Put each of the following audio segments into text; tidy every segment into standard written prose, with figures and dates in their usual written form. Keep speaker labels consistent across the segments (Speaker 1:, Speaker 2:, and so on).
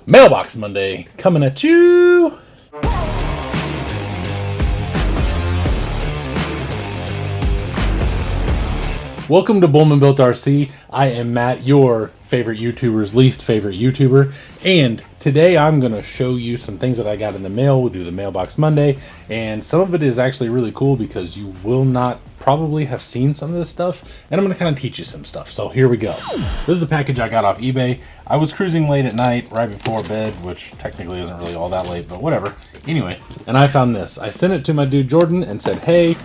Speaker 1: Mailbox Monday coming at you. Welcome to Bullman Built RC. I am Matt, your favorite YouTuber's least favorite YouTuber, and today I'm going to show you some things that I got in the mail. We'll do the Mailbox Monday, and some of it is actually really cool because you will not probably have seen some of this stuff, and I'm going to kind of teach you some stuff. So here we go. This is a package I got off eBay. I was cruising late at night, right before bed, which technically isn't really all that late, but whatever. Anyway, and I found this. I sent it to my dude Jordan and said, hey,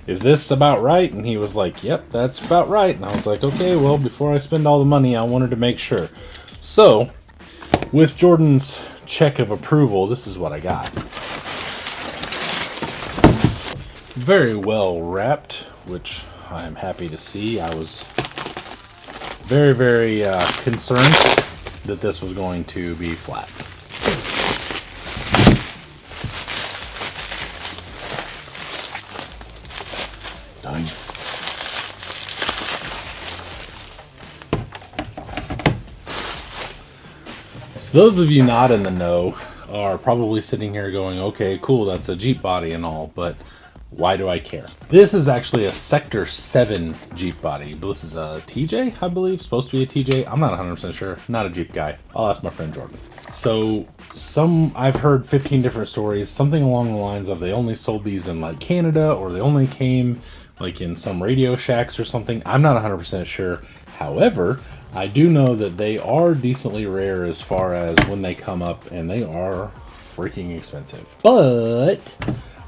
Speaker 1: is this about right? And he was like, yep, that's about right. And I was like, okay, well, before I spend all the money, I wanted to make sure. So, with Jordan's check of approval, this is what I got. Very well wrapped, which I'm happy to see. I was very concerned that this was going to be flat. Done. So those of you not in the know are probably sitting here going, okay, cool, that's a Jeep body and all, but why do I care? This is actually a Sector 7 Jeep body. This is a TJ, I believe, supposed to be a TJ. I'm not 100% sure, not a Jeep guy. I'll ask my friend Jordan. So I've heard 15 different stories, something along the lines of they only sold these in like Canada, or they only came like in some Radio Shacks or something. I'm not 100% sure. However, I do know that they are decently rare as far as when they come up, and they are freaking expensive. But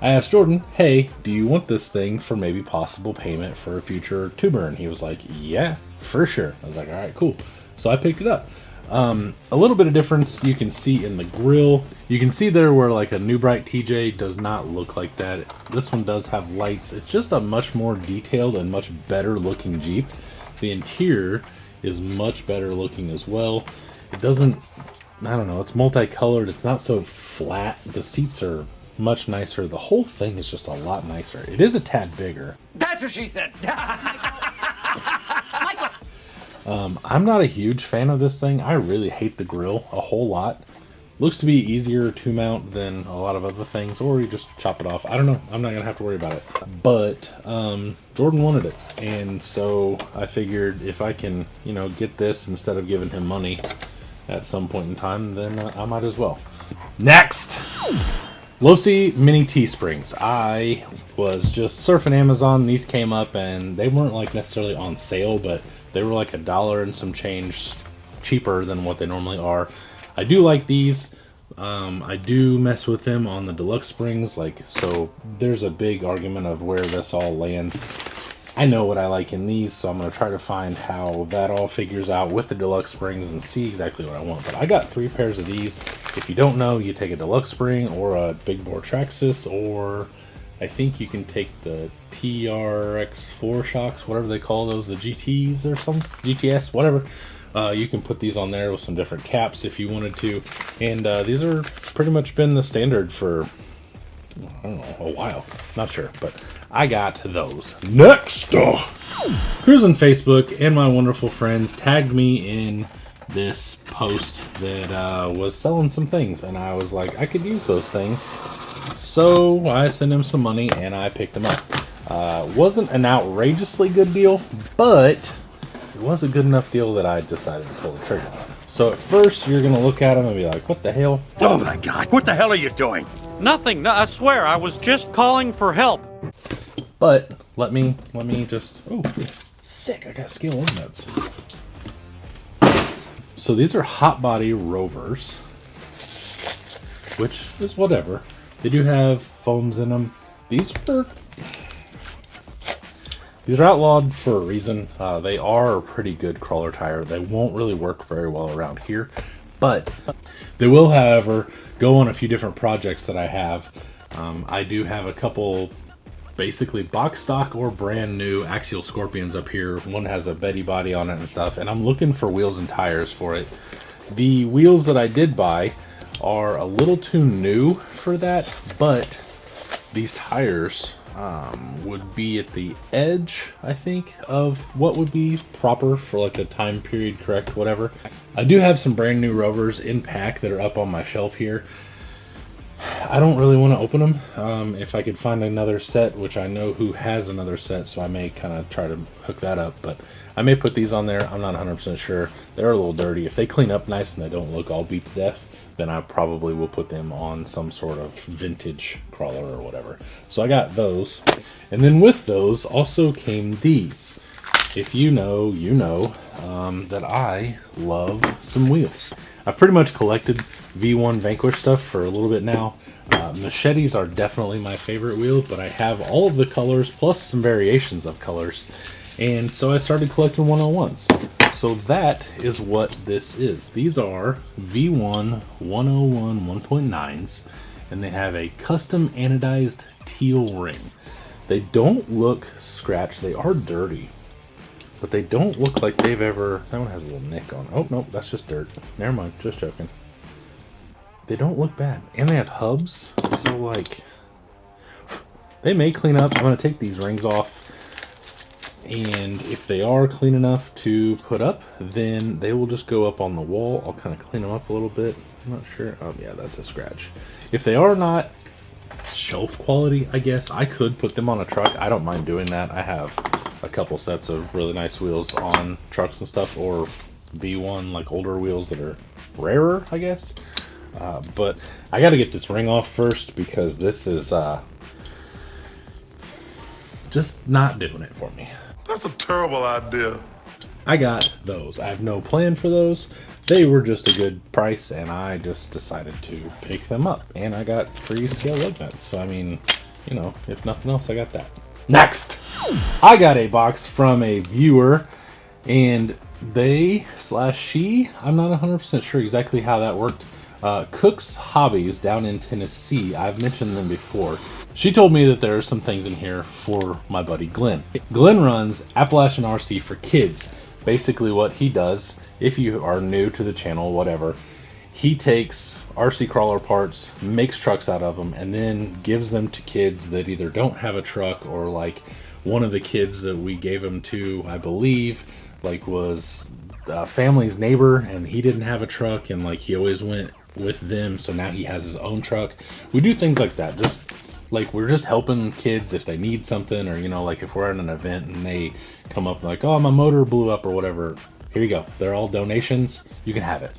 Speaker 1: I asked Jordan, hey, do you want this thing for maybe possible payment for a future tuber? And he was like, yeah, for sure. I was like, all right, cool. So I picked it up. A little bit of difference you can see in the grill. You can see there where like a New Bright TJ does not look like that. This one does have lights. It's just a much more detailed and much better looking Jeep. The interior is much better looking as well. It doesn't, I don't know, it's multicolored. It's not so flat. The seats are much nicer. The whole thing is just a lot nicer. It is a tad bigger.
Speaker 2: That's what she said.
Speaker 1: I'm not a huge fan of this thing. I really hate the grill a whole lot. Looks to be easier to mount than a lot of other things, or you just chop it off. I don't know. I'm not gonna have to worry about it. But Jordan wanted it, and so I figured if I can, get this instead of giving him money at some point in time, then I might as well. Next, Losi Mini Teesprings. I was just surfing Amazon. These came up, and they weren't like necessarily on sale, but they were like $1 and some change cheaper than what they normally are. I do like these. I do mess with them on the deluxe springs, so there's a big argument of where this all lands. I know what I like in these, so I'm going to try to find how that all figures out with the deluxe springs and see exactly what I want. But I got 3 pairs of these. If you don't know, you take a deluxe spring or a big bore Traxxas, or I think you can take the TRX4 shocks, whatever they call those, the GTs or some GTS, whatever. You can put these on there with some different caps if you wanted to. And these are pretty much been the standard for, I don't know, a while. Not sure, but I got those. Next! Cruising Facebook and my wonderful friends tagged me in this post that was selling some things. And I was like, I could use those things. So I sent him some money and I picked them up. Wasn't an outrageously good deal, but it was a good enough deal that I decided to pull the trigger. So at first you're gonna look at them and be like, what the hell?
Speaker 3: Oh my God, what the hell are you doing?
Speaker 4: Nothing, no, I swear, I was just calling for help.
Speaker 1: But let me just, oh, sick, I got scale nuts. So these are hot body Rovers, which is whatever. They do have foams in them. These are outlawed for a reason. They are a pretty good crawler tire. They won't really work very well around here, but they will, however, go on a few different projects that I have. I do have a couple basically box stock or brand new Axial Scorpions up here. One has a Betty body on it and stuff, and I'm looking for wheels and tires for it. The wheels that I did buy are a little too new for that, but these tires would be at the edge, I think, of what would be proper for like a time period correct, whatever. I do have some brand new Rovers in pack that are up on my shelf here. I don't really want to open them. If I could find another set, which I know who has another set, so I may kind of try to hook that up, but I may put these on there. I'm not 100% sure. They're a little dirty. If they clean up nice and they don't look all beat to death, then I probably will put them on some sort of vintage crawler or whatever. So I got those. And then with those also came these. If you know, you know that I love some wheels. I've pretty much collected V1 Vanquish stuff for a little bit now. Machetes are definitely my favorite wheel, but I have all of the colors plus some variations of colors. And so I started collecting 101s. So that is what this is. These are V1 101 1.9s, and they have a custom anodized teal ring. They don't look scratched. They are dirty, but they don't look like they've ever... That one has a little nick on. Oh, no, that's just dirt. Never mind, just joking. They don't look bad. And they have hubs, so like... They may clean up. I'm going to take these rings off. And if they are clean enough to put up, then they will just go up on the wall. I'll kind of clean them up a little bit. I'm not sure. Oh, yeah, that's a scratch. If they are not shelf quality, I guess, I could put them on a truck. I don't mind doing that. I have a couple sets of really nice wheels on trucks and stuff, or V1, like older wheels that are rarer, I guess. But I got to get this ring off first because this is just not doing it for me.
Speaker 2: That's a terrible idea.
Speaker 1: I got those. I have no plan for those. They were just a good price, and I just decided to pick them up. And I got free scale lug nuts. So, I mean, you know, if nothing else, I got that. Next, I got a box from a viewer, and they/she, I'm not 100% sure exactly how that worked. Cook's Hobbies down in Tennessee. I've mentioned them before. She told me that there are some things in here for my buddy Glenn. Glenn runs Appalachian RC for Kids. Basically what he does, if you are new to the channel, whatever, he takes RC crawler parts, makes trucks out of them, and then gives them to kids that either don't have a truck, or like one of the kids that we gave them to, I believe, like was a family's neighbor, and he didn't have a truck, and like he always went with them, so now he has his own truck. We do things like that, just like we're just helping kids if they need something, or you know, like if we're at an event and they come up like, oh, my motor blew up or whatever, here you go, they're all donations, you can have it.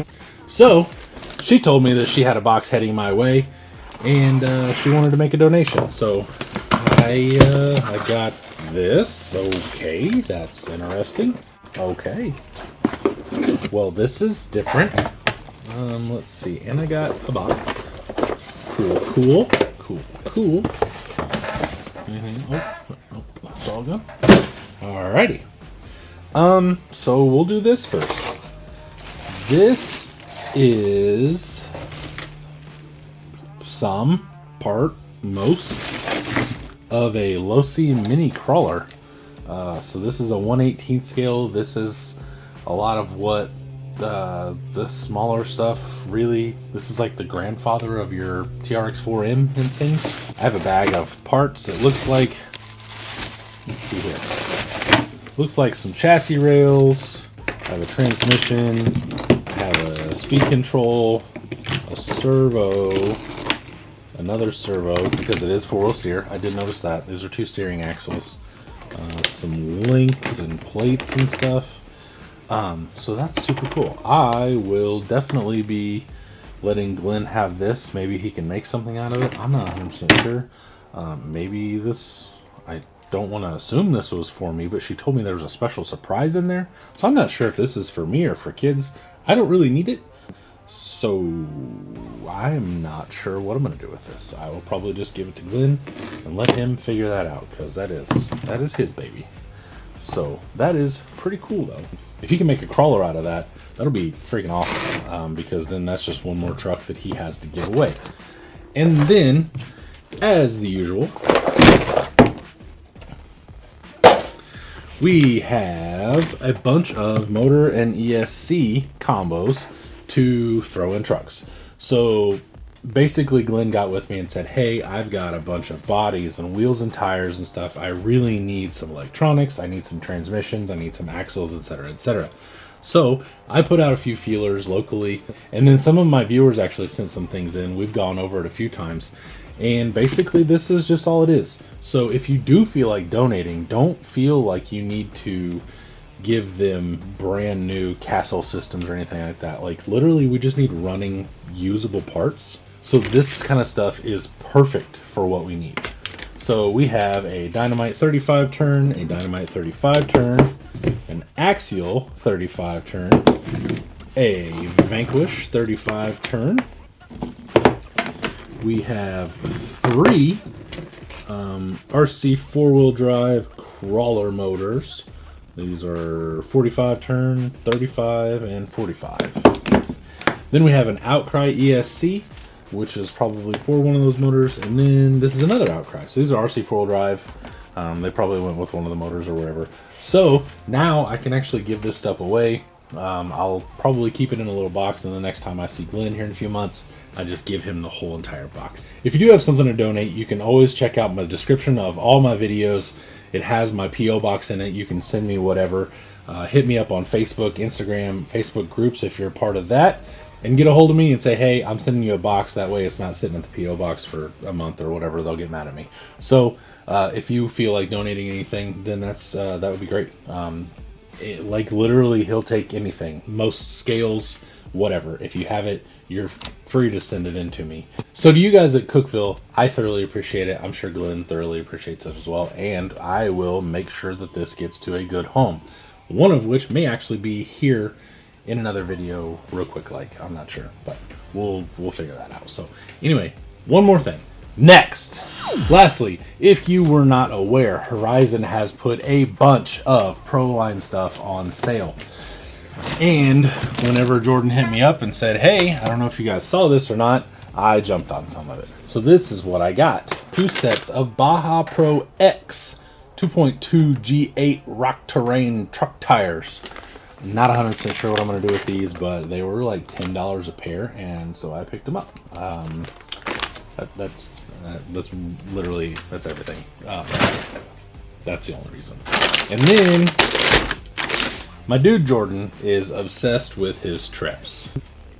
Speaker 1: So she told me that she had a box heading my way, and she wanted to make a donation, so I got this. Okay, that's interesting. Okay, well, this is different. Let's see, and I got a box. Cool. Oh, that's all good. Alrighty. So we'll do this first. This is most of a Losi mini crawler. So this is a 1/18 scale. This is a lot of what the smaller stuff, really. This is like the grandfather of your TRX4M and things. I have a bag of parts. It looks like, let's see here, looks like some chassis rails. I have a transmission. I have a speed control, a servo, another servo, because it is 4-wheel steer. I did notice that. These are 2 steering axles. Some links and plates and stuff. So that's super cool. I will definitely be letting Glenn have this. Maybe he can make something out of it. I'm not 100% sure. Maybe this, I don't want to assume this was for me, but she told me there was a special surprise in there. So I'm not sure if this is for me or for kids. I don't really need it. So I'm not sure what I'm going to do with this. I will probably just give it to Glenn and let him figure that out, because that is his baby. So that is pretty cool, though. If he can make a crawler out of that, that'll be freaking awesome, because then that's just one more truck that he has to give away. And then, as the usual, we have a bunch of motor and ESC combos to throw in trucks. So basically Glenn got with me and said, hey, I've got a bunch of bodies and wheels and tires and stuff. I really need some electronics. I need some transmissions. I need some axles, etc., etc. So I put out a few feelers locally, and then some of my viewers actually sent some things in. We've gone over it a few times, and basically this is just all it is. So if you do feel like donating, don't feel like you need to give them brand new Castle systems or anything like that. Like, literally, we just need running usable parts. So this kind of stuff is perfect for what we need. So we have a Dynamite 35 turn, a Dynamite 35 turn, an Axial 35 turn, a Vanquish 35 turn. We have 3 RC 4-wheel drive crawler motors. These are 45 turn, 35, and 45. Then we have an Outcry ESC, which is probably for one of those motors. And then this is another Outcry. So these are RC 4-wheel drive. They probably went with one of the motors or whatever. So now I can actually give this stuff away. I'll probably keep it in a little box, and the next time I see Glenn here in a few months, I just give him the whole entire box. If you do have something to donate, you can always check out my description of all my videos. It has my P.O. box in it. You can send me whatever. Hit me up on Facebook, Instagram, Facebook groups if you're a part of that, and get a hold of me and say, hey, I'm sending you a box. That way it's not sitting at the P.O. box for a month or whatever. They'll get mad at me. So if you feel like donating anything, then that would be great. Like, literally, he'll take anything. Most scales, whatever. If you have it, you're free to send it in to me. So to you guys at Cookeville, I thoroughly appreciate it. I'm sure Glenn thoroughly appreciates it as well. And I will make sure that this gets to a good home. One of which may actually be here in another video real quick. Like, I'm not sure, but we'll figure that out. So anyway, one more thing. Next, lastly, if you were not aware, Horizon has put a bunch of Proline stuff on sale. And whenever Jordan hit me up and said, hey, I don't know if you guys saw this or not, I jumped on some of it. So this is what I got. 2 sets of Baja Pro X 2.2 G8 rock terrain truck tires. Not 100% sure what I'm going to do with these, but they were like $10 a pair, and so I picked them up. That's literally, that's everything. That's the only reason. And then my dude Jordan is obsessed with his trips.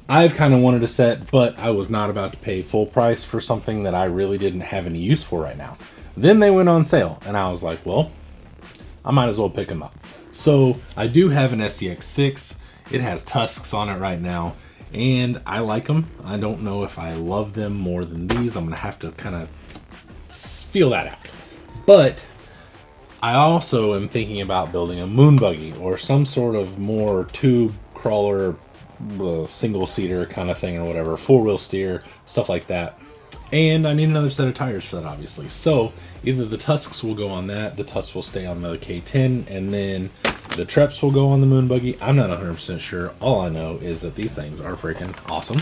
Speaker 1: I've kind of wanted a set, but I was not about to pay full price for something that I really didn't have any use for right now. Then they went on sale, and I was like, well, I might as well pick them up. So I do have an SCX6. It has tusks on it right now, and I like them. I don't know if I love them more than these. I'm gonna have to kind of feel that out. But I also am thinking about building a moon buggy or some sort of more tube crawler, single seater kind of thing or whatever, 4-wheel steer, stuff like that. And I need another set of tires for that, obviously. So either the tusks will go on that, the tusks will stay on the K10, and then the Treps will go on the moon buggy. I'm not 100% sure. All I know is that these things are freaking awesome.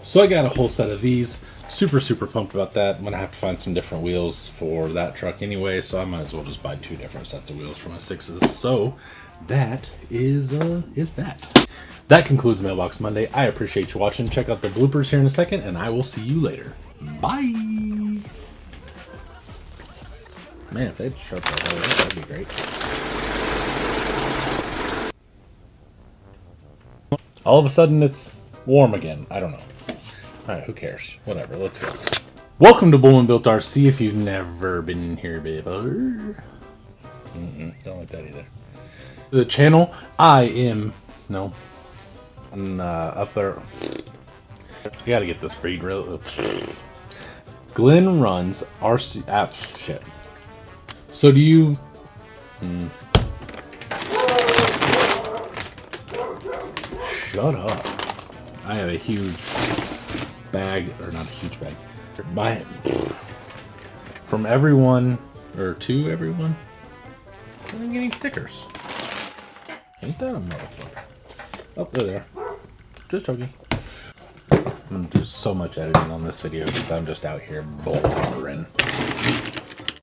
Speaker 1: So I got a whole set of these. Super pumped about that. I'm gonna have to find some different wheels for that truck anyway, so I might as well just buy 2 different sets of wheels for my 6s. So that is that. That concludes Mailbox Monday. I appreciate you watching. Check out the bloopers here in a second, and I will see you later. Bye. Man, if they'd sharp that hole, that'd be great. All of a sudden, it's warm again. I don't know. All right, who cares? Whatever, let's go. Welcome to Bullman Built RC if you've never been here before. Don't like that either. The channel, I'm up there. I gotta get this breed real. Glenn runs RC app shit. So do you? Shut up. I have a huge bag, or not a huge bag. From everyone, or to everyone, I'm getting stickers. Ain't that a motherfucker? Oh, they're there. Just joking. I'm gonna do so much editing on this video because I'm just out here blabbering.